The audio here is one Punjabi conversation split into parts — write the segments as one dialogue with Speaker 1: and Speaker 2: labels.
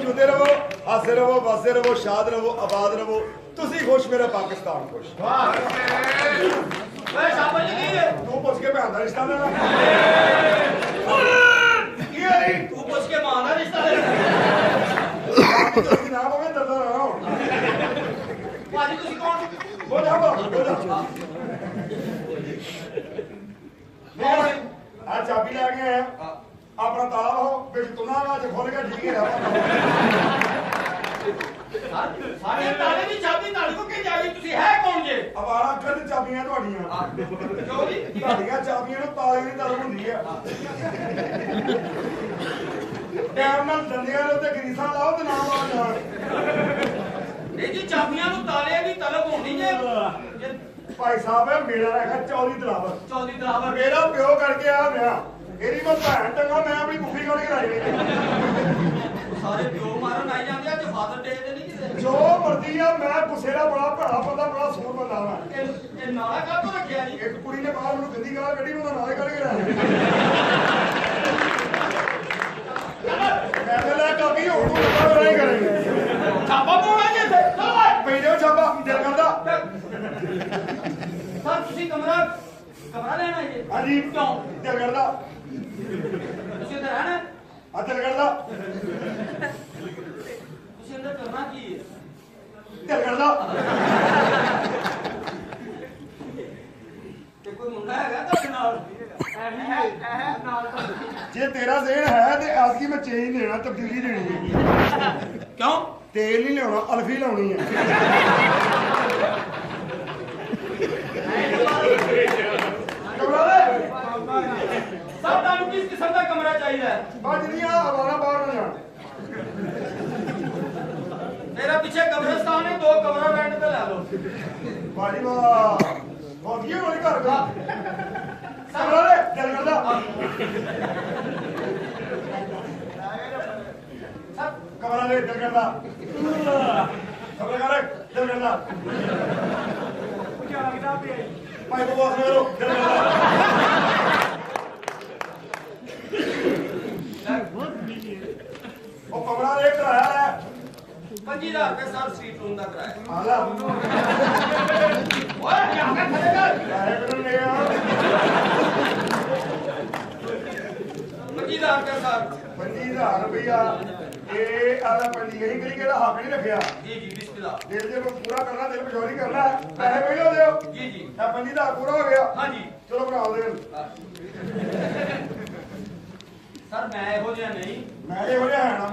Speaker 1: ਜਿਉਂਦੇ ਰਹੋ, ਹੱਸਦੇ ਰਹੋ, ਵਸਦੇ ਰਹੋ, ਸ਼ਾਦ ਰਹੋ, ਆਬਾਦ ਰਹੋ। ਤੁਸੀਂ ਖੁਸ਼, ਮੇਰਾ ਪਾਕਿਸਤਾਨ ਖੁਸ਼।
Speaker 2: ਓਏ ਸ਼ਾਬਾਸ਼ ਜੀ ਕੀ ਹੈ?
Speaker 1: ਤੂੰ ਪੁੱਛ ਕੇ ਭੈਣ ਦਾ ਰਿਸ਼ਤਾ ਲੈਣਾ ਕੀ ਹੈ ਨਹੀਂ?
Speaker 2: ਤੂੰ ਪੁੱਛ ਕੇ ਮਾਂ ਦਾ ਰਿਸ਼ਤਾ ਲੈ
Speaker 1: ਤੁਸੀਂ ਨਾ ਪਵੇ ਦਰਦਾ ਨਾ ਹੋ।
Speaker 2: ਭਾਜੀ ਤੁਸੀਂ ਕੌਣ?
Speaker 1: ਬੋਲਾ ਬੋਲਾ ਆ ਚਾਬੀ ਲੈ ਕੇ ਆਇਆ ਆਪਣਾ ਤਾਲਾ ਹੋ ਵਿੱਚ ਤੁਨਾ ਵਾ ਚ ਖੋਲ ਕੇ ਠੀਕ ਹੈ
Speaker 2: ਸਾਡੇ ਤਾਲੇ ਦੀ ਚਾਬੀ ਤੁਹਾਡੇ ਕੋਲ ਕਿ ਜਾਈ ਤੁਸੀਂ ਹੈ ਕੌਣ ਜੇ?
Speaker 1: ਅਵਾਰਾ ਅੱਖਰ ਤੇ ਚਾਬੀਆਂ ਤੁਹਾਡੀਆਂ
Speaker 2: ਕਿਉਂ ਜੀ?
Speaker 1: ਤੁਹਾਡੀਆਂ ਚਾਬੀਆਂ ਨੂੰ ਤਾਲੇ ਦੀ ਤਲਬ ਹੁੰਦੀ ਆ ਟਾਈਮ ਨਾਲ ਡੰਡੀਆਂ ਦੇ ਉੱਤੇ ਗਰੀਸਾਂ ਲਾਓ ਤੇ ਨਾਮ ਆ ਜਾਣ।
Speaker 2: ਇਹ ਜੀ ਚਾਬੀਆਂ ਨੂੰ ਤਾਲੇ ਦੀ ਤਲਬ ਹੋਣੀ ਜੇ
Speaker 1: ਭਾਈ ਸਾਹਿਬ ਮੇਰਾ ਰੱਖਾ 14 ਤਲਾਵਰ
Speaker 2: 14 ਦਰਾਵਰ
Speaker 1: ਮੇਰਾ ਪਿਓ ਕਰਕੇ ਆ ਵਿਆਹ ਇਹਦੀ ਮੈਂ ਭੈਣ ਟੰਗਾ ਮੈਂ ਆਪਣੀ ਕੁੱਫੀ ਕੋਲ ਕਰਾਈ
Speaker 2: ਸਾਰੇ ਪਿਓ ਮਾਰਨ ਆਈ ਜਾਂਦੇ ਅੱਜ ਫਾਦਰ ਡੇ ਤੇ ਨਹੀਂ ਕਿਤੇ
Speaker 1: ਜੋ ਮਰਦੀ ਆ ਮੈਂ ਗੁੱਸੇ ਦਾ ਬੜਾ ਭੜਾ ਬੰਦਾ ਬੜਾ ਸੂਰ ਬੰਦਾ ਵਾ
Speaker 2: ਇਹ ਨਾਲਾ ਕਾਹਤੋਂ ਰੱਖਿਆ ਜੀ?
Speaker 1: ਇੱਕ ਕੁੜੀ ਨੇ ਬਾਹਰ ਮੈਨੂੰ ਗੰਦੀ ਗਾਲ ਕੱਢੀ ਉਹਦਾ ਨਾਲੇ ਕੱਢ ਕੇ ਲੈ ਮੈਂ ਤੇ ਲੈ ਕਾਕੀ ਹੁਣ ਨੂੰ ਲੱਗਾ ਨਹੀਂ ਕਰਾਂਗੇ
Speaker 2: ਛਾਪਾ ਪਾਉਣਾ ਜੀ ਇੱਥੇ ਚਲੋ ਓਏ
Speaker 1: ਪੈਦੇ ਛਾਪਾ ਦਿਲ ਕਰਦਾ
Speaker 2: ਸਰ ਤੁਸੀਂ ਕਮਰਾ ਲੈਣਾ ਹੈ ਜੀ?
Speaker 1: ਹਾਂਜੀ
Speaker 2: ਕਿਉਂ?
Speaker 1: ਦਿਲ ਕਰਦਾ
Speaker 2: ਤੁਸੀਂ ਅੰਦਰ ਰਹਿਣਾ ਹੈ?
Speaker 1: ਆ ਦਿਲ ਕਰਦਾ
Speaker 2: ਤੁਸੀਂ ਅੰਦਰ ਕਰਨਾ ਕੀ ਹੈ?
Speaker 1: ਦਿਲ ਕਰਦਾ
Speaker 2: ਤੇ ਕੋਈ ਮੁੰਡਾ ਹੈਗਾ ਤੁਹਾਡੇ ਨਾਲ?
Speaker 1: ਜੇ ਤੇਰਾ ਜ਼ਹਿਨ ਹੈ ਤੇ ਆਸਕੀ ਮੈਂ ਚੇਂਜ ਲੈਣਾ ਤਬਦੀਲੀ ਦੇਣੀ ਹੈ
Speaker 2: ਕਿਉਂ?
Speaker 1: ਤੇਲ ਨਹੀਂ ਲਿਆਉਣਾ ਅਲਫੀ ਲਾਉਣੀ ਹੈ ਕਮਰਾ ਲੈ
Speaker 2: ਸਰ ਤੁਹਾਨੂੰ ਕਿਸ ਕਿਸਮ ਦਾ ਕਮਰਾ ਚਾਹੀਦਾ ਹੈ?
Speaker 1: ਬਾਜਰੀਆਂ ਆਵਾਰਾ ਬਾਹਰ ਨਾ ਜਾਣ
Speaker 2: ਮੇਰਾ ਪਿੱਛੇ ਕਬਰਸਤਾਨ ਹੈ 2 ਕਮਰਾ ਰੈਂਟ ਤੇ ਲੈ ਲਓ।
Speaker 1: ਬਾਜੀ ਵਾਹ ਬਹੁਤ ਕੀ ਹੋਣੀ ਘਰ ਦਾ ਕਮਰਾ ਲੈ ਦਿਲ ਕਰਦਾ
Speaker 2: ਸਰ
Speaker 1: ਕਮਰਾ ਲੈ ਦਿਲ ਕਰਦਾ ਕਮਰਾ ਲੈ ਦਿਲ ਕਰਦਾ ਭਾਈ ਕੋ ਵਾਸ ਕਰੋ ਦਿਲ ਕਰਦਾ ਉਹ ਕਮਰਾ ਲੈ ਕਰਾਇਆ ਲੈ
Speaker 2: 25,000 ਰੁਪਏ ਸਰ ਸਟਰੀਟ ਰੂਮ ਦਾ ਕਿਰਾਇਆ।
Speaker 1: ਆਲਾ
Speaker 2: ਓਏ ਕੀ ਆ ਥੱਲੇ ਕਰ
Speaker 1: ਕਿਰਾਇਆ ਕਿਉਂ ਨਹੀਂ ਆ
Speaker 2: 25,000 ਰੁਪਏ ਸਰ
Speaker 1: 25,000 ਰੁਪਇਆ ਇਹ ਆਲਾ ਪੰਡੀ ਗਈ ਕਿਹੜਾ ਹੱਕ ਨਹੀਂ ਰੱਖਿਆ
Speaker 2: ਜੀ ਜੀ ਬਿਸਮਿਲ੍ਲਾ
Speaker 1: ਦਿਲ ਜੇ ਕੋਈ ਪੂਰਾ ਕਰਨਾ ਦਿਲ ਪਛੋਰੀ ਕਰਨਾ ਪੈਸੇ ਪਹਿਲਾਂ ਦਿਓ
Speaker 2: ਜੀ ਜੀ
Speaker 1: ਇਹ 25,000 ਪੂਰਾ ਹੋ ਗਿਆ
Speaker 2: ਹਾਂਜੀ
Speaker 1: ਚਲੋ ਬਣਾ ਦੇ
Speaker 2: ਸਰ ਮੈਂ ਇਹੋ ਜਿਹਾ ਨਹੀਂ
Speaker 1: ਮੈਂ ਇਹੋ ਜਿਹਾ ਹੈ ਨਾ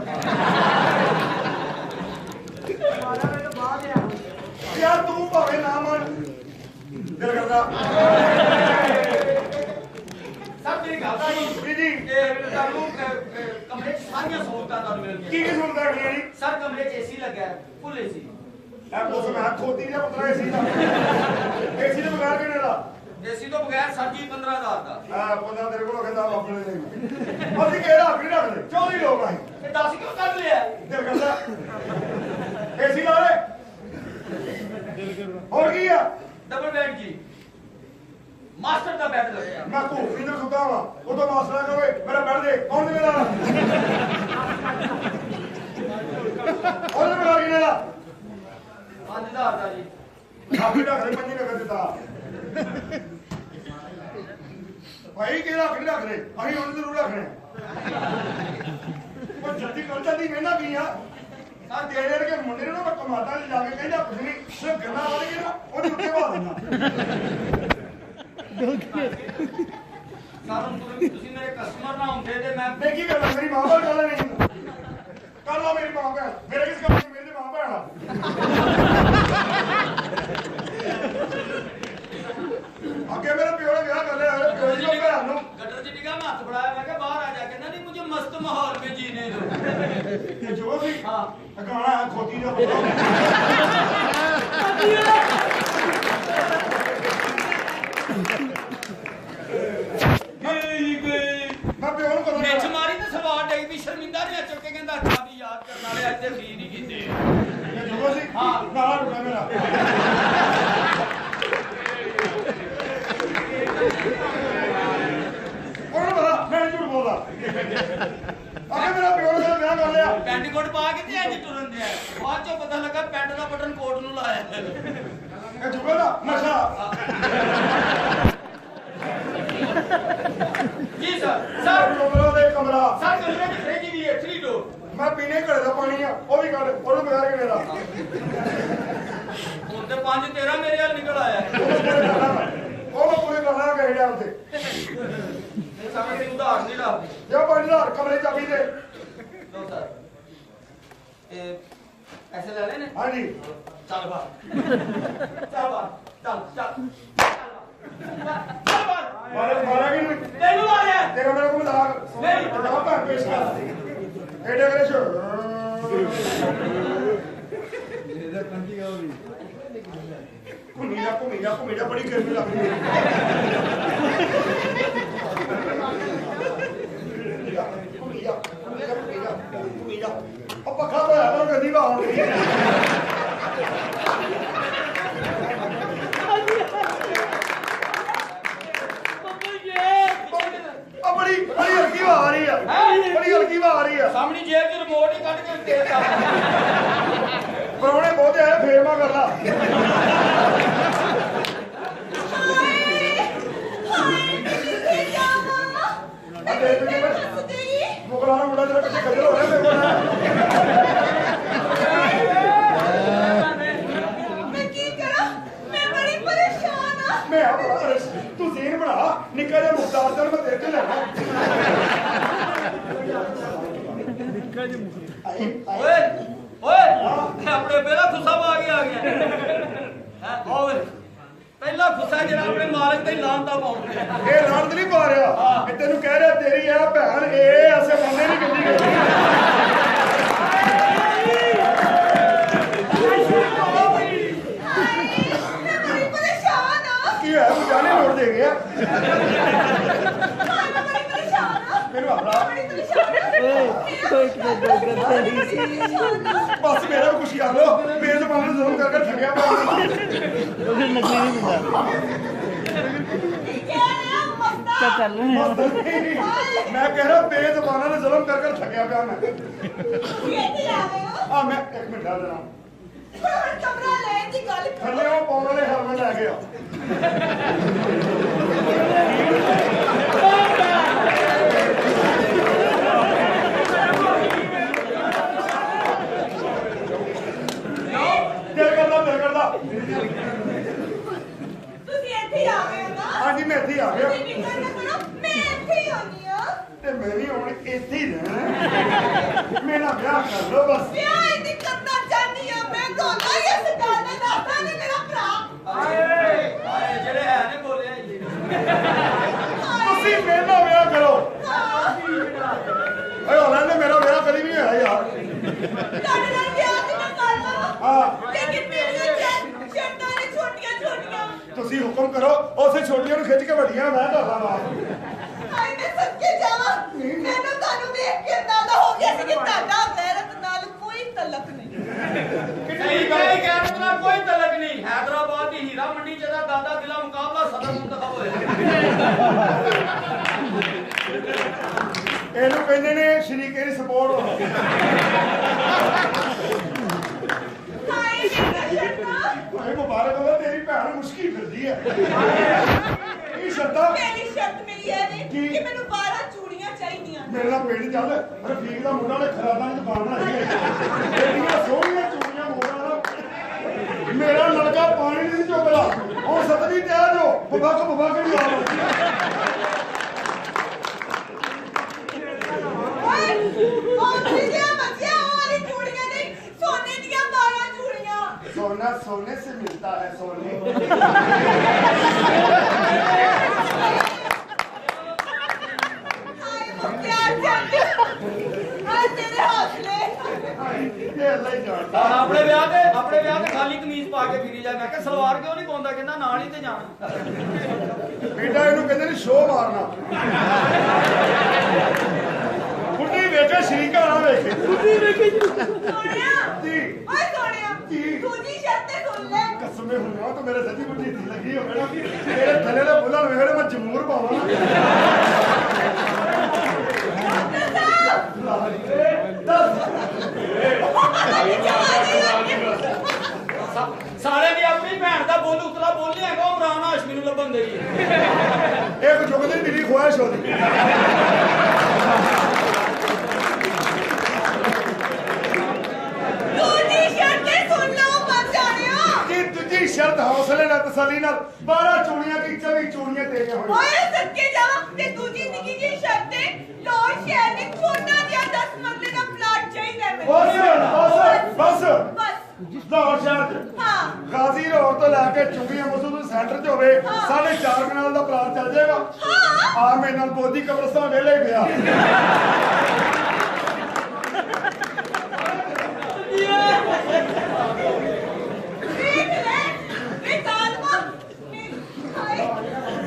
Speaker 1: ਯਾਰ ਤੂੰ ਭਾਵੇਂ ਨਾ ਮੰਨ ਦਿਲ ਕਰਦਾ
Speaker 2: ਸਰ ਮੇਰੀ ਗੱਲ ਦਾ ਜੀ
Speaker 1: ਜੀ
Speaker 2: ਇਹ ਤੁਹਾਨੂੰ ਕਮਰੇ 'ਚ ਸਾਰੀਆਂ ਸਹੂਲਤਾਂ ਤੁਹਾਨੂੰ ਮਿਲਣਗੀਆਂ।
Speaker 1: ਕੀ ਕੀ ਸੁਣਦਾ ਹੈ ਜੀ
Speaker 2: ਸਰ ਕਮਰੇ 'ਚ ਏਸੀ ਲੱਗਾ ਹੈ ਫੁੱਲ ਏਸੀ।
Speaker 1: ਇਹ ਪੁੱਛ ਮੈਂ ਖੋਤੀ ਜਿਹਾ ਪੁੱਤਰਾ ਏਸੀ ਦਾ ਏਸੀ ਦੇ ਬਗੈਰ ਕਿਹਨੇ ਦਾ
Speaker 2: ਏਸੀ ਤੋਂ ਬਗੈਰ ਸਰ ਜੀ 15,000 ਦਾ।
Speaker 1: ਆ ਬੰਦਾ ਤੇਰੇ ਕੋਲ ਕਹਿੰਦਾ ਆਪਣੇ ਨਹੀਂ ਅਸੀਂ ਕਿਹੜਾ ਹੱਕ ਨਹੀਂ ਰੱਖਦੇ 24 ਲੋਕ ਆਏ
Speaker 2: ਇਹ 10 ਕਿਉਂ ਕੱਢ ਲਿਆ?
Speaker 1: ਦਿਲ ਕਰਦਾ ਏਸੀ ਲਾ ਲੈ ਹੋਰ ਕੀ ਆ
Speaker 2: ਡਬਲ ਬੈੱਡ ਜੀ ਮਾਸਟਰ ਦਾ ਬੈੱਡ ਲੱਗਿਆ।
Speaker 1: ਮੈਂ ਧੂਫੀ ਨੂੰ ਸੁੱਤਾ ਵਾ ਉਦੋਂ ਮਾਸਟਰ ਕਹੇ ਮੇਰਾ ਬੈਠ ਦੇ ਕੌਣ ਜ਼ਿੰਮੇਦਾਰ ਉਹਨੇ ਬਣਾ ਕਿਨੇ ਦਾ
Speaker 2: 5,000 ਦਾ ਜੀ।
Speaker 1: ਆਪੇ ਢੱਕ ਦੇ 5 ਨਗਰ ਦਿੱਤਾ ਭਾਈ ਕਿਹੜਾ ਰੱਖ ਰੱਖਦੇ ਅਸੀਂ ਉਹਨੂੰ ਜ਼ਰੂਰ ਰੱਖਣੇ ਉਹ ਜਲਦੀ ਕਰ ਜਾਂਦੀ ਮਹਿਨਾ ਕੀ ਆ ਆ ਤੇਰੇ ਵਰਗੇ ਮੁੰਡੇ ਨੂੰ ਮੈਂ ਕਮਾਤਾ ਜਾ ਕੇ ਕਹਿੰਦਾ ਕੁਝ ਨਹੀਂ ਸਿਰ ਗੰਨਾ ਵੜ ਕੇ ਨਾ ਉਹਦੇ ਉੱਤੇ ਪਾ ਦਿੰਦਾ
Speaker 2: ਸਰ ਤੁਸੀਂ ਮੇਰੇ ਕਸਟਮਰ ਨਾ ਹੁੰਦੇ ਤੇ ਮੈਂ
Speaker 1: ਮੈਂ ਕੀ ਕਰਦਾ ਮੇਰੀ ਮਾਂ ਬਾਪ ਗੱਲ ਨਹੀਂ ਕਰ ਲਾ ਮੇਰੀ ਮਾਂ ਭੈਣ ਮੇਰੇ ਕਿਸ ਕੰਮ ਦੀ ਮੇਰੀ ਮਾਂ ਭੈਣ ਆ ਅੱਗੇ ਮੇਰੇ ਪਿਓ ਨੇ ਵਿਆਹ ਕਰ ਲਿਆ ਪਿਓ ਦੀ ਭੈਣ ਨੂੰ
Speaker 2: गटर जी निगाह में हाथ बढ़ाया मैं क्या बाहर आ जा कहना नहीं मुझे मस्त माहौल में जीने दो।
Speaker 1: ਤੇ ਜੋ ਵੀ
Speaker 2: हाँ
Speaker 1: ਗਾਣਾ ਹੈ ਖੋਤੀ ਦਾ ਬੋਲੋ ਮੈਂ ਪਿਓ ਨੂੰ ਕਦੋਂ
Speaker 2: मिर्च मारी तो सलवार डेग भी शर्मिंदा ने चुक के कहंदा अच्छा भी याद करने वाले आज ते फ्री नहीं कीते।
Speaker 1: ਇਹ ਜੋ ਸੀ
Speaker 2: ਹਾਂ।
Speaker 1: ਨਾਲ ਰੁਕਾ ਮੇਰਾ ਉਹਨੂੰ ਪਤਾ ਮੈਂ ਝੂਠ ਬੋਲਦਾ ਅੱਗੇ ਮੇਰਾ ਪਿਓ ਨੇ ਵਿਆਹ ਕਰ ਲਿਆ
Speaker 2: पेंटीकोट ਪਾ ਕੇ ਤੇ ਅੱਜ ਤੁਰਨ ਦਿਆ ਬਾਅਦ ਚੋਂ ਪਤਾ ਲੱਗਾ ਪੈਂਟ ਦਾ ਬਟਨ ਕੋਟ ਨੂੰ ਲਾਇਆ
Speaker 1: ਇਹ ਜੁਗਾ ਦਾ ਨਸ਼ਾ
Speaker 2: ਜੀ ਸਰ
Speaker 1: ਕਮਰਾ ਦੇ ਕਮਰਾ
Speaker 2: ਸਰ ਕਮਰੇ ਦੀ ਫ੍ਰਿਜ ਵੀ ਹੈ 3 ਡੋਰ
Speaker 1: ਮੈਂ ਪੀਣੇ ਘੜੇ ਦਾ ਪਾਣੀ ਆ ਉਹ ਵੀ ਕੱਢ ਉਹਨੂੰ ਬਗਾਰ ਕੇ ਮੇਰਾ
Speaker 2: ਹੁਣ ਤੇ 5 13 ਮੇਰੇ ਹਾਲ ਨਿਕਲ ਆਇਆ
Speaker 1: ਉਹ ਮੈਂ ਪੂਰੇ ਕਰਨਾ ਗਏ ਡਾਂ ਤੇ
Speaker 2: ਇਹ ਸਮੇਂ ਤੇ ਉਧਾਰ ਨਹੀਂ ਲਾ
Speaker 1: ਜੋ 5000 ਕਮਰੇ ਚਾਬੀ ਦੇ
Speaker 2: ਲੋ ਸਰ ਇਹ ਐਸੇ ਲੈ ਲੈਣੇ
Speaker 1: ਹਾਂਜੀ
Speaker 2: ਚੱਲ ਬਾਹਰ ਚੱਲ ਬਾਹਰ ਚੱਲ ਬਾਹਰ
Speaker 1: ਮਾਰਾ ਕਿ ਨਹੀਂ
Speaker 2: ਤੈਨੂੰ ਮਾਰਿਆ
Speaker 1: ਤੇਰਾ ਮੇਰੇ ਕੋਲ ਮਜ਼ਾਕ
Speaker 2: ਨਹੀਂ।
Speaker 1: ਬੜਾ ਭੈਣ ਪੇਸ਼ ਕਰ ਇਹਦੇ ਕਰੇ ਸ਼ੋ ਘੁੰਮੀ ਜਾ ਬੜੀ ਗਰਮੀ ਲੱਗਦੀ ਹੈ ਘੁੰਮੀ ਜਾ ਉਹ ਪੱਖਾ ਹੋਇਆ ਤਾਂ ਗੰਦੀ ਹਵਾ ਆਉਂਦੀ ਹੈ ਬੜੀ ਹਲਕੀ ਹਵਾ ਆ ਰਹੀ ਆ ਬੜੀ ਹਲਕੀ ਹਵਾ ਆ ਰਹੀ ਆ
Speaker 2: ਸਾਹਮਣੀ ਜੇਬ ਚ ਰਿਮੋਟ ਹੀ ਕੱਢ ਕੇ ਤੇਜ਼ ਕਰ
Speaker 1: ਪਰੋਣੇ ਬਹੁਤੇ ਆਏ ਫੇਰ ਮਾ ਕਰ ਲਾ ਮੁਗਲਾਂ ਦਾ ਮੁੰਡਾ ਜਿਹੜਾ ਪਿੱਛੇ ਖੱਜਲ ਹੋ ਰਿਹਾ ਮੇਰੇ ਕੋਲ
Speaker 3: ਮੈਂ ਕੀ ਕਰਾਂ ਮੈਂ ਬੜੀ ਪਰੇਸ਼ਾਨ ਆ
Speaker 1: ਮੈਂ ਆ ਬੜਾ ਤੂੰ ਜ਼ੀਨ ਬਣਾ ਨਿੱਕਾ ਜਿਹਾ ਮੁਖਤਾਰ ਤੇ ਮੈਂ ਤੇਰੇ ਤੇ ਲੈਣਾ
Speaker 2: ਓਏ ਓਏ ਆਪਣੇ ਪਹਿਲਾ ਖੁੱਸਾ ਪਾ ਕੇ ਆ ਗਿਆ ਹੈ ਓਏ ਪਹਿਲਾ ਖੁੱਸਾ ਜਿਹੜਾ ਆਪਣੇ ਮਾਲਕ ਤੇ ਲਾਂਤਾ ਪਾਉਂਦੇ
Speaker 1: ਇਹ ਲਾਂਤ ਨਹੀਂ ਪਾ ਰਿਹਾ ਇਹ ਤੈਨੂੰ ਕਹਿ ਰਿਹਾ ਤੇਰੀ ਆ ਭੈਣ ਇਹ ਐਸੇ ਬੰਦੇ ਨਹੀਂ ਕਿੰਨੀ ਕਰਦੀ
Speaker 3: ਮੈਂ ਬੜੀ ਪਰੇਸ਼ਾਨ ਆ
Speaker 1: ਕੀ ਹੋਇਆ ਤੂੰ ਜਾਣੇ ਲੋੜ ਦੇ ਗਿਆ
Speaker 3: ਮੈਂ ਬੜੀ ਪਰੇਸ਼ਾਨ ਆ
Speaker 1: ਮੈਨੂੰ ਆਪਣਾ
Speaker 3: ਬੜੀ ਪਰੇਸ਼ਾਨ ਆ
Speaker 1: ਬਸ ਮੇਰਾ ਵੀ ਕੁਛ ਕਰ ਲੋ ਬੇਜ਼ਬਾਨ ਨੂੰ ਜ਼ੁਲਮ ਕਰਕੇ ਠੱਗਿਆ ਪਿਆ ਮੈਂ ਕਹਿ ਰਿਹਾ ਬੇਜ਼ਬਾਨਾਂ ਨੇ ਜ਼ੁਲਮ ਕਰਕੇ ਠੱਗਿਆ ਪਿਆ ਮੈਂ ਆ ਮੈਂ ਇੱਕ ਮਿੰਟ ਆ ਜਰਾ
Speaker 3: ਕਮਰਾ ਲੈਣ ਦੀ ਗੱਲ
Speaker 1: ਥੱਲੇ ਉਹ ਪਾਉਣ ਵਾਲੇ ਹਰਮਨ ਲੈ ਗਿਆ ਦਿਲ ਕਰਦਾ
Speaker 3: ਤੁਸੀਂ ਇੱਥੇ ਆ ਗਏ ਹੋ ਨਾ
Speaker 1: ਹਾਂਜੀ ਮੈਂ ਇੱਥੇ ਆ ਗਿਆ
Speaker 3: ਤੁਸੀਂ ਫਿਕਰ ਨਾ ਕਰੋ ਮੈਂ ਇੱਥੇ ਹੀ ਆਉਣੀ ਆ
Speaker 1: ਤੇ ਮੈਂ ਵੀ ਹੁਣ ਇੱਥੇ ਹੀ ਰਹਿਣਾ ਮੇਰਾ ਵਿਆਹ ਕਰ ਲੋ ਬਸ
Speaker 3: ਵਿਆਹ ਇਹਦੀ ਕਰਨਾ ਚਾਹਨੀ ਆ ਮੈਂ ਦੋਨਾਂ ਹੀ ਇਸ ਗੱਲ ਨੇ ਦੱਸਦਾ ਨੇ ਮੇਰਾ ਭਰਾ
Speaker 2: ਆਏ ਜਿਹੜੇ ਹੈ ਨੇ ਬੋਲਿਆ ਜੀ
Speaker 1: ਤੁਸੀਂ ਮੇਰਾ ਵਿਆਹ ਕਰੋ ਓਏ ਉਹਨਾਂ ਨੇ ਮੇਰਾ ਵਿਆਹ ਕਦੀ ਨਹੀਂ ਹੋਇਆ ਯਾਰ
Speaker 3: ਤੁਹਾਡੇ ਨਾਲ ਵਿਆਹ ਤੇ ਮੈਂ ਕਰ ਲਵਾਂ
Speaker 1: ਹਾਂ
Speaker 3: ਲੇਕਿਨ ਮੇਰੀਆਂ ਸ਼ਰਤਾਂ ਨੇ ਛੋਟੀਆਂ
Speaker 1: ਤੁਸੀਂ ਹੁਕਮ ਕਰੋ ਉਸੇ ਛੋਟੀਆਂ ਨੂੰ ਖਿੱਚ ਕੇ ਵੱਡੀਆਂ ਮੈਂ ਕਰਦਾ ਬਾਤ
Speaker 3: ਹਾਏ ਮੈਂ ਸੱਚੇ ਜਾਵਾਂ ਮੈਨੂੰ ਤੁਹਾਨੂੰ ਦੇਖ ਕੇ ਅੰਦਾਜ਼ਾ ਹੋ ਗਿਆ ਸੀ ਕਿ ਤੁਹਾਡਾ ਗੈਰਤ ਨਾਲ ਕੋਈ ਤਲਕ ਨਹੀਂ
Speaker 2: ਸਹੀ ਕਹਿਣ ਨਾਲ ਕੋਈ ਤਲਕ ਨਹੀਂ ਹੈਦਰਾਬਾਦ ਦੀ ਹੀਰਾ ਮੰਡੀ ਚ ਦਾ ਦਾਦਾ ਦਿਲਾ ਮੁਕਾਬਲਾ ਸਦਰ ਮੁੰਤਖਬ ਹੋਇਆ
Speaker 1: ਇਹਨੂੰ ਕਹਿੰਦੇ ਨੇ ਸ਼ਰੀਕੇ ਦੀ ਸਪੋਰਟ
Speaker 3: ਹਾਏ ਮੇਰੀਆਂ ਸ਼ਰਤਾਂ
Speaker 1: ਓਏ ਮੁਬਾਰਕ ਹੋਵੇ ਤੇਰੀ ਭੈਣ ਮੁਸ਼ਕੀ ਫਿਰਦੀ ਹੈ ਇਹ ਸ਼ਰਤਾਂ
Speaker 3: ਮੇਰੀ ਸ਼ਰਤ ਮੇਰੀ ਇਹ ਨੇ
Speaker 1: ਕੀ?
Speaker 3: ਕਿ ਮੈਨੂੰ 12 ਚੂੜੀਆਂ ਚਾਹੀਦੀਆਂ
Speaker 1: ਮੇਰੇ ਨਾਲ ਪਿੰਡ ਚੱਲ ਰਫੀਕ ਦਾ ਮੁੰਡਾ ਨੇ ਖਰਾਦਾਂ ਦੀ ਦੁਕਾਨ ਬਣਾਈ ਹੈ ਇਹਦੀਆਂ ਸੋਹਣੀਆਂ ਚੂੜੀਆਂ ਮੋੜਾਂ ਦਾ ਮੇਰਾ ਨਲਕਾ ਪਾਣੀ ਨਹੀਂ ਚੁੱਕਦਾ ਹੁਣ ਸਤਵੀਂ ਤੇ ਆ ਜੋ ਬਬਾ ਕੇ ਨਹੀਂ ਆਉਂਦਾ
Speaker 3: ਓਏ ਜਿਹਾ ਬੱਚਿਆ ਵਾਲੀ ਚੂੜੀਆਂ ਨਹੀਂ ਸੋਨੇ ਦੀਆਂ 12 ਚੂੜੀਆਂ
Speaker 1: सोना सोने से मिलता है सोने
Speaker 3: ਹਾਏ ਮੁੱਕਿਆ ਜਾਂਦੇ ਹਾਏ ਤੇਰੇ ਹੌਸਲੇ
Speaker 1: ये अल्लाह ही जानता
Speaker 2: ਆਪਣੇ ਵਿਆਹ ਤੇ ਖਾਲੀ ਕਮੀਜ਼ ਪਾ ਕੇ ਫਿਰੀ ਜਾ ਮੈਂ ਕਿਹਾ ਸਲਵਾਰ ਕਿਉਂ ਨਹੀਂ ਪਾਉਂਦਾ ਕਹਿੰਦਾ ਨਾਲ ਹੀ ਤੇ ਜਾਣਾ
Speaker 1: बेटा ਇਹਨੂੰ ਕਹਿੰਦੇ ਨੇ ਸ਼ੋਅ ਮਾਰਨਾ ਕੁੱਤੀ ਵੇਖੇ ਸ਼ਰੀਕਾ ਨਾ ਵੇਖੇ
Speaker 3: ਸੋਹਣਿਆ
Speaker 1: ਜੀ
Speaker 3: ਓਏ ਸੋਹਣਿਆ
Speaker 1: ਜੀ।
Speaker 3: ਦੂਜੀ ਸ਼ਰਤ ਤੇ ਸੁਣ ਲੈ
Speaker 1: ਕਸਮੇ ਹੁੰਨਾ ਤਾਂ ਮੇਰੇ ਸੱਚੀ ਮੁੱਠੀ ਢੀ ਲੱਗੀ ਹੋਵੇ ਨਾ ਮੇਰੇ ਥੱਲੇ ਦੇ ਬੁੱਲਾਂ ਵੇਖੜੇ ਮੈਂ ਜਮੂਰ ਪਾਵਾਂ
Speaker 3: ਡਾਕਟਰ ਸਾਹਿਬ
Speaker 1: ਦੱਸ मुकदे दिली ख्वाहिश होती
Speaker 3: दूजी शर्तें सुन लो मत जानियो
Speaker 1: कि तुझी शर्त हौसले ना तसल्ली ना 12 चूड़ियां की 24 चूड़ियां दे के होई
Speaker 3: ओए सच्चे जावा ते दूजी निकी जी शर्तें लोर शहर में छोटा जिहा 10 मरले का प्लाट चाहिए
Speaker 1: बस
Speaker 3: बस
Speaker 1: लाहौर शहर च
Speaker 3: हाँ
Speaker 1: गाजी रोड तो लैके चुंगीਆਂ मसूद सेंटर च होवे 4.5 कनाल ਦਾ ਪਲਾਟ ਚੱਲ ਜਾਏਗਾ
Speaker 3: हाँ
Speaker 1: ਆ ਮੇਰੇ ਨਾਲ ਬੋਦੀ ਕਬਰਸਤਾਨ ਵੇਲੇ ਗਿਆ
Speaker 3: देख ले ये तालमा हाय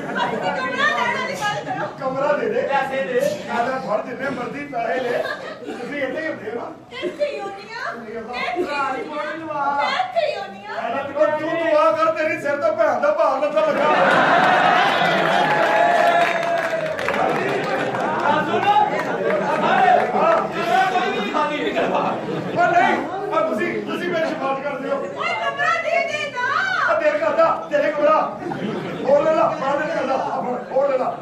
Speaker 3: बस निकलना लेना निकाल करो
Speaker 1: ਕਮਰਾ ਦੇ ਦੇ
Speaker 2: ਪੈਸੇ ਦੇ
Speaker 1: ਕਾਹਦਾ ਫੜ ਜਿੰਨੇ ਮਰਜ਼ੀ ਪੈਸੇ ਲੈ ਤੁਸੀਂ ਇੱਥੇ ਹੀ ਹੁੰਦੇ ਹੋ ਨਾ
Speaker 3: ਇੱਥੇ ਹੋਣੀਆਂ
Speaker 1: ਉਹ ਤੂੰ ਦੁਆ ਕਰ ਤੇਰੀ ਸਿਰ ਤੋਂ ਭੈਣ ਦਾ ਭਾਰ ਲੱਥਾ ਲੱਗਾ ਉਹ ਨਹੀਂ ਆ ਤੁਸੀਂ ਮੇਰੀ ਸ਼ਿਕਾਇਤ ਕਰਦੇ ਹੋ
Speaker 3: ਓਏ ਕਮਰਾ ਦੇ ਦੇ ਨਾ
Speaker 1: ਆ ਤੇਰੇ ਕਰਦਾ ਤੇਰੇ ਕਮਰਾ ਹੋਰ ਲੈ ਲਾ ਬਾਹਰ ਦੇ ਕਰਦਾ ਹੋਰ ਲੈ ਲਾ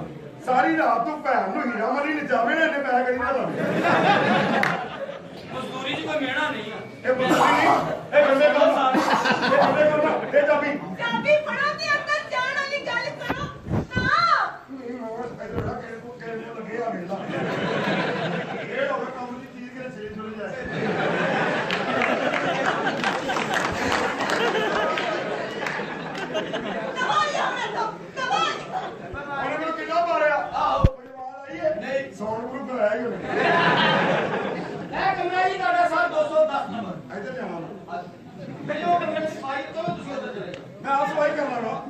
Speaker 1: ਸਾਰੀ ਰਾਤ ਤੂੰ ਭੈਣ ਨੂੰ ਹੀਰਾ ਮਰੀ ਨੇ ਜਾਵੇ ਨੇ ਇਹਨੇ ਪੈਸੇ ਕਰੀ ਨਾ ਲਾ
Speaker 2: ਮਜ਼ਦੂਰੀ 'ਚ ਕੋਈ ਮਿਹਣਾ ਨਹੀਂ ਆ
Speaker 1: ਇਹ ਬੰਦੇ ਨਹੀਂ ਇਹ ਬੰਦੇ ਕਰਨਾ ਇਹ ਚਾਬੀ
Speaker 3: ਚਾਬੀ ਫੜੋ ਤੇ ਅੰਦਰ ਜਾਣ ਵਾਲੀ ਗੱਲ ਕਰੋ ਨਾ
Speaker 1: ਨਹੀਂ ਮੋਰ ਇਧਰ ਆ ਕੇ ਤੂੰ ਕਿਹਨੇ ਲੱਗੇ ਆ ਵੇਲਾ ਇਹ ਹੋਵੇ ਕੰਮ ਦੀ ਚੀਜ਼ ਕੇ ਸੇਜ ਚਲੇ ਜਾਏ
Speaker 3: ਦਵਾਈਆਂ ਮੈਂ ਤਾਂ ਦਵਾਈ
Speaker 1: ਉਹਨੇ ਮੈਨੂੰ ਕਿੰਨਾ ਮਾਰਿਆ
Speaker 2: ਆਹੋ
Speaker 1: ਪਰਿਵਾਰ ਆਈ ਹੈ
Speaker 2: ਨਹੀਂ
Speaker 1: ਸੌਣ ਗਰੁੱਪ ਲਾਇਆ ਹੀ ਉਹਨੇ
Speaker 2: ਇਹ ਕਮਰਾ ਜੀ ਤੁਹਾਡਾ ਸਰ 210 ਨੰਬਰ
Speaker 1: ਇੱਧਰ ਜਾਣਾ ਮੈਂ
Speaker 2: ਫਿਰ ਉਹ ਕਮਰੇ ਦੀ ਸਫਾਈ ਤੋਂ ਤੁਸੀਂ ਉੱਧਰ ਚਲੇ ਜਾਓ
Speaker 1: ਮੈਂ ਆ ਸਵਾਈ ਕਰ ਲਾਂਗਾ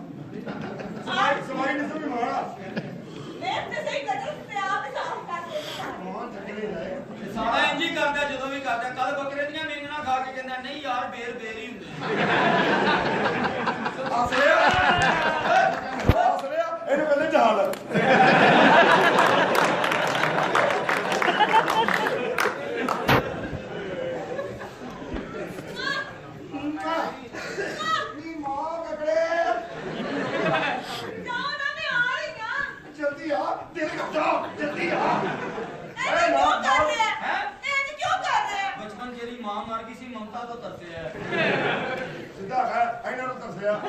Speaker 1: ਸਵਾਈ ਨਹੀਂ ਸਮਝ ਮਾਰਾ
Speaker 3: ਦੇਖ ਤੇ ਸਹੀ ਗਦਰ ਤੇ ਆਪ ਸਾਫ ਕਰ ਦੇ
Speaker 1: ਮਾਂ ਚੱਕਲੇ ਜਾਏ
Speaker 2: ਸਾਡਾ ਇੰਜ ਹੀ ਕਰਦਾ ਜਦੋਂ ਵੀ ਕਰਦਾ ਕੱਲ ਬੱਕਰੇ ਦੀਆਂ ਮੇਂਗਣਾ ਖਾ ਕੇ ਕਹਿੰਦਾ ਨਹੀਂ ਯਾਰ ਬੇਰ ਹੀ ਹੁੰਦੇ
Speaker 1: ਆਸਰਿਆ ਇਹਨੂੰ ਕਹਿੰਦੇ ਜਹਾਲ ਨੀ ਮਾਂ ਕਕੜੇ
Speaker 3: ਜਾਓ ਨਾ ਮੈਂ ਆ ਰਹੀ ਹਾਂ
Speaker 1: ਜਲਦੀ ਆ ਤੇਰੇ ਕੋਲ ਜਾ ਜਲਦੀ ਆ
Speaker 3: ਇਹ ਕਿਉਂ ਕਰ ਰਿਹਾ
Speaker 2: ਹੈਂ?
Speaker 3: ਇਹ ਕਿਉਂ ਕਰ ਰਿਹਾ
Speaker 2: ਬਚਪਨ ਜਿਹੜੀ ਮਾਂ ਮਰ ਗਈ ਸੀ ਮਮਤਾ ਤੋਂ ਤਰਸਿਆ
Speaker 1: ਸਿੱਧਾ ਹੈ ਇਹਨਾਂ ਨੂੰ ਤਰਸਿਆ